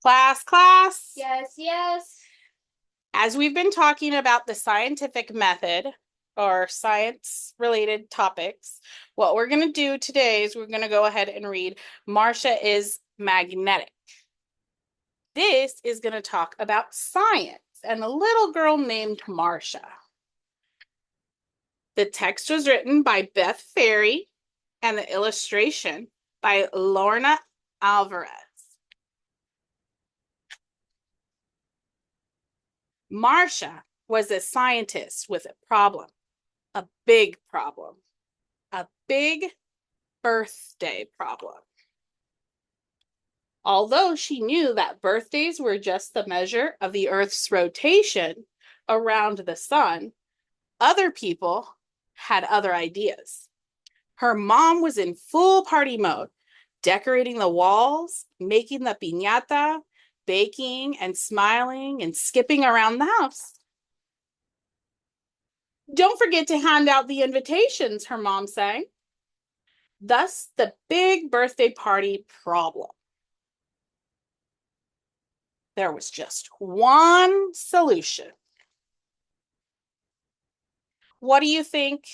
Class. Yes, yes. As we've been talking about the scientific method or science-related topics, what we're going to do today is we're going to go ahead and read Marcia is Magnetic. This is going to talk about science and a little girl named Marcia. The text was written by Beth Ferry and the illustration by Lorna Alvarez. Marcia was a scientist with a problem, a big problem, a big birthday problem. Although she knew that birthdays were just the measure of the Earth's rotation around the sun, other people had other ideas. Her mom was in full party mode, decorating the walls, making the piñata, baking and smiling and skipping around the house. Don't forget to hand out the invitations, her mom sang. Thus, the big birthday party problem. There was just one solution. What do you think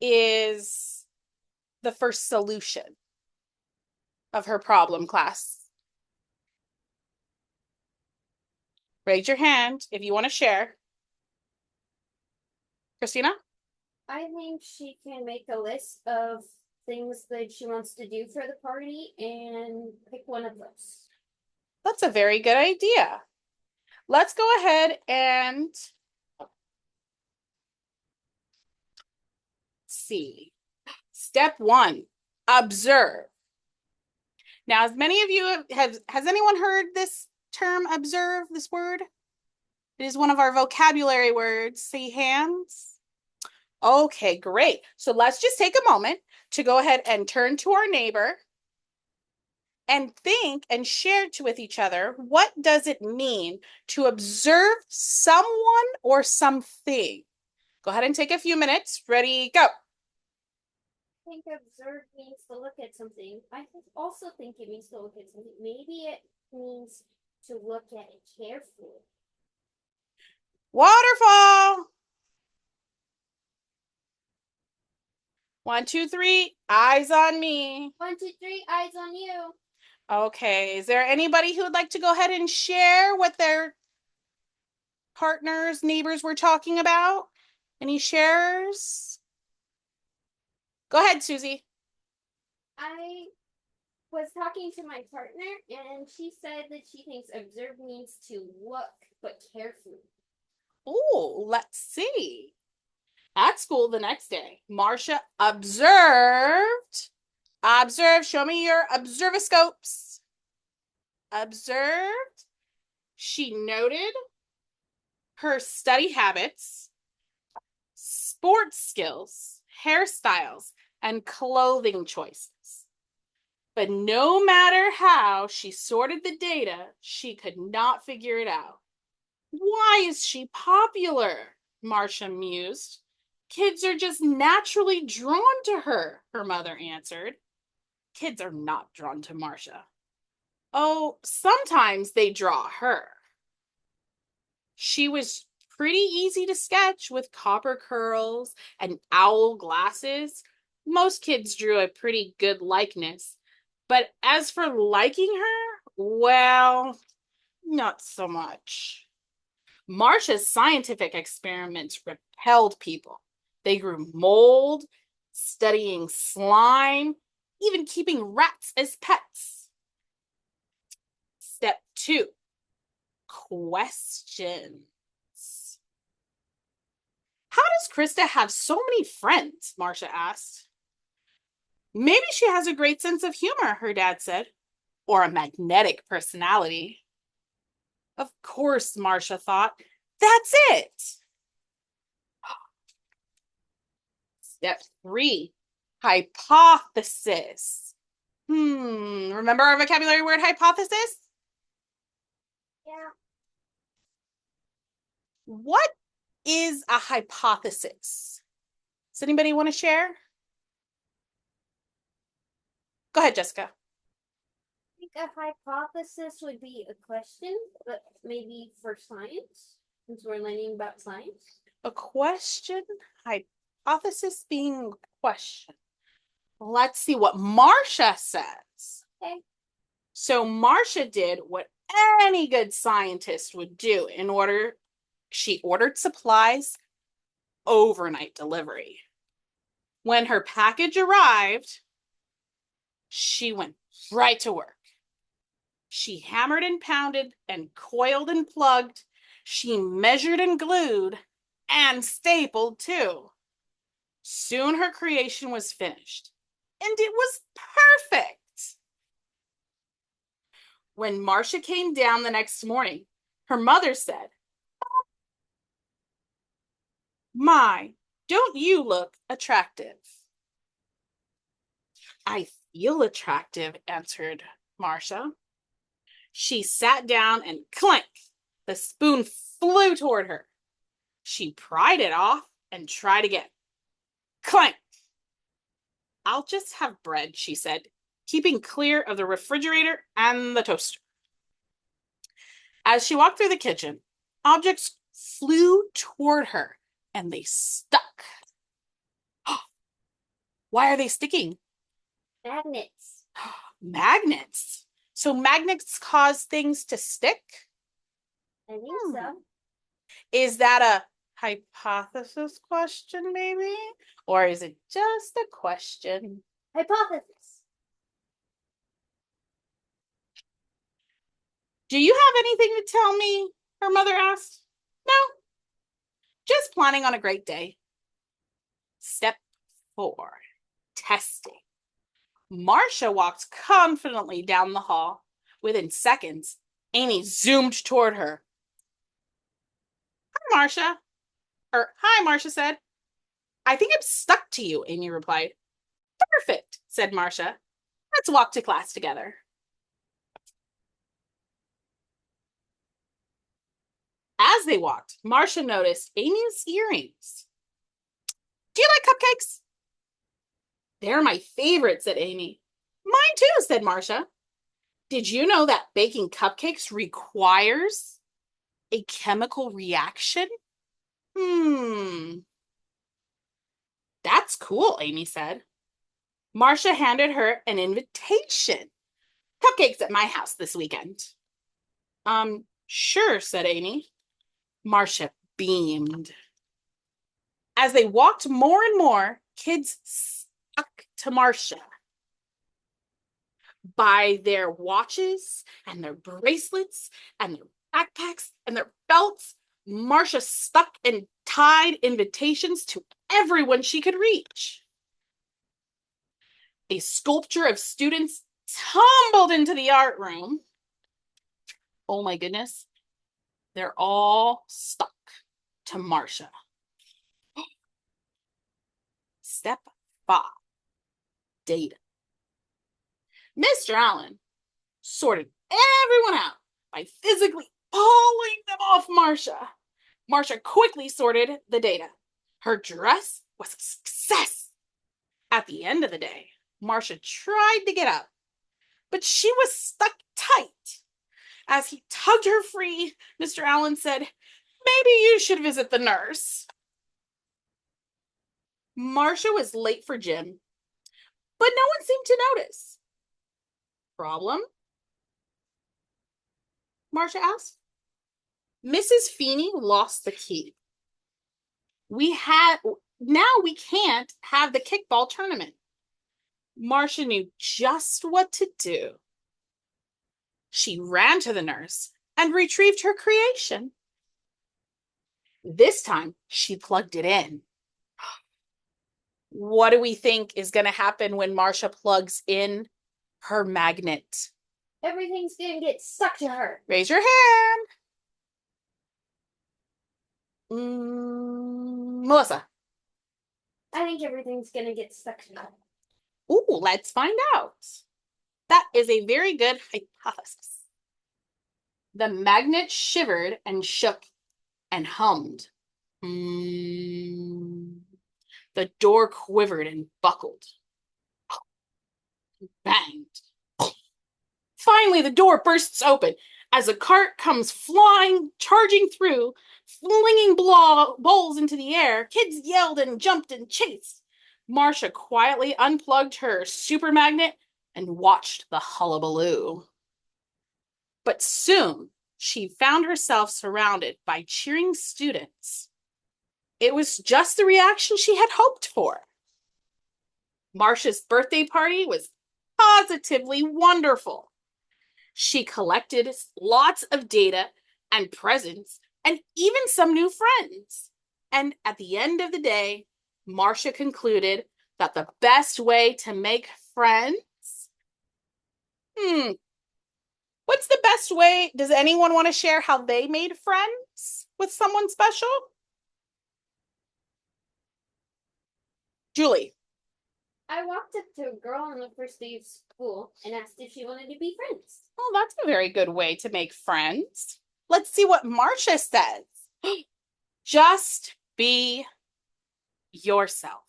is the first solution of her problem, class? Raise your hand if you want to share. Christina? I think she can make a list of things that she wants to do for the party and pick one of those. That's a very good idea. Let's go ahead and see. Step 1, observe. Now, as many of you has anyone heard this term observe, this word? It is one of our vocabulary words. See hands. Okay, great. So let's just take a moment to go ahead and turn to our neighbor and think and share with each other, what does it mean to observe someone or something? Go ahead and take a few minutes. Ready, go. I think observe means to look at something. I also think it means to look at something. Maybe it means to look at it carefully. Waterfall. 1, 2, 3, eyes on me. 1, 2, 3, eyes on you. Okay, is there anybody who would like to go ahead and share what their partners, neighbors were talking about? Any shares? Go ahead, Susie. I was talking to my partner and she said that she thinks observe means to look, but carefully. Oh, let's see. At school the next day, Marcia observed. Show me your observoscopes. Observed. She noted her study habits, sports skills, hairstyles, and clothing choices. But no matter how she sorted the data, she could not figure it out. Why is she popular? Marcia mused. Kids are just naturally drawn to her, her mother answered. Kids are not drawn to Marcia. Oh, sometimes they draw her. She was pretty easy to sketch with copper curls and owl glasses. Most kids drew a pretty good likeness. But as for liking her, well, not so much. Marcia's scientific experiments repelled people. They grew mold, studying slime, even keeping rats as pets. Step 2, questions. How does Krista have so many friends? Marcia asked. Maybe she has a great sense of humor, her dad said, or a magnetic personality. Of course, Marcia thought. That's it. Step 3, hypothesis. Remember our vocabulary word hypothesis? Yeah. What is a hypothesis? Does anybody want to share? Go ahead, Jessica. I think a hypothesis would be a question, but maybe for science, since we're learning about science? A question, hypothesis being question. Let's see what Marcia says. Okay. So Marcia did what any good scientist would do she ordered supplies overnight delivery. When her package arrived, she went right to work. She hammered and pounded and coiled and plugged. She measured and glued and stapled too. Soon her creation was finished, and it was perfect. When Marcia came down the next morning, her mother said, "My, don't you look attractive?" "I feel attractive," answered Marcia. She sat down and clink, the spoon flew toward her. She pried it off and tried again. Clank! "I'll just have bread," she said, keeping clear of the refrigerator and the toaster. As she walked through the kitchen, objects flew toward her and they stuck. Why are they sticking? Magnets. Magnets. So magnets cause things to stick? I think so. Is that a hypothesis question, maybe? Or is it just a question? Hypothesis. "Do you have anything to tell me?" her mother asked. "No, just planning on a great day." Step 4, testing. Marcia walked confidently down the hall. Within seconds, Amy zoomed toward her. Hi, Marcia said. "I think I'm stuck to you," Amy replied. "Perfect," said Marcia. "Let's walk to class together." As they walked, Marcia noticed Amy's earrings. "Do you like cupcakes?" "They're my favorite," said Amy. "Mine too," said Marcia. "Did you know that baking cupcakes requires a chemical reaction?" "That's cool," Amy said. Marcia handed her an invitation. "Cupcakes at my house this weekend." Sure," said Amy. Marcia beamed. As they walked more and more, kids stuck to Marcia by their watches and their bracelets and their backpacks and their belts. Marcia stuck and tied invitations to everyone she could reach. A sculpture of students tumbled into the art room. Oh my goodness. They're all stuck to Marcia. Step 5, data. Mr. Allen sorted everyone out by physically pulling them off Marcia. Marcia quickly sorted the data. Her dress was a success. At the end of the day, Marcia tried to get up, but she was stuck tight. As he tugged her free, Mr. Allen said, "Maybe you should visit the nurse." Marcia was late for gym, but no one seemed to notice. "Problem?" Marcia asked. "Mrs. Feeney lost the key. Now we can't have the kickball tournament." Marcia knew just what to do. She ran to the nurse and retrieved her creation. This time, she plugged it in. What do we think is going to happen when Marcia plugs in her magnet? Everything's gonna get stuck to her. Raise your hand. Melissa. I think everything's gonna get stuck to her. Ooh, let's find out. That is a very good hypothesis. The magnet shivered and shook and hummed. The door quivered and buckled. Banged. Finally, Finally, the door bursts open as a cart comes flying, charging through, flinging bowls into the air. Kids yelled and jumped and chased. Marcia quietly unplugged her super magnet and watched the hullabaloo. But soon she found herself surrounded by cheering students. It was just the reaction she had hoped for. Marcia's birthday party was positively wonderful. She collected lots of data and presents and even some new friends. And at the end of the day, Marcia concluded that the best way to make friends, what's the best way? Does anyone want to share how they made friends with someone special? Julie. I walked up to a girl on the first day of school and asked if she wanted to be friends. Oh, that's a very good way to make friends. Let's see what Marcia says. Just be yourself.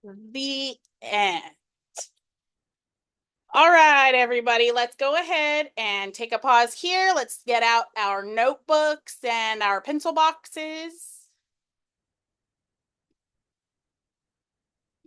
The end. All right, everybody, let's go ahead and take a pause here. Let's get out our notebooks and our pencil boxes.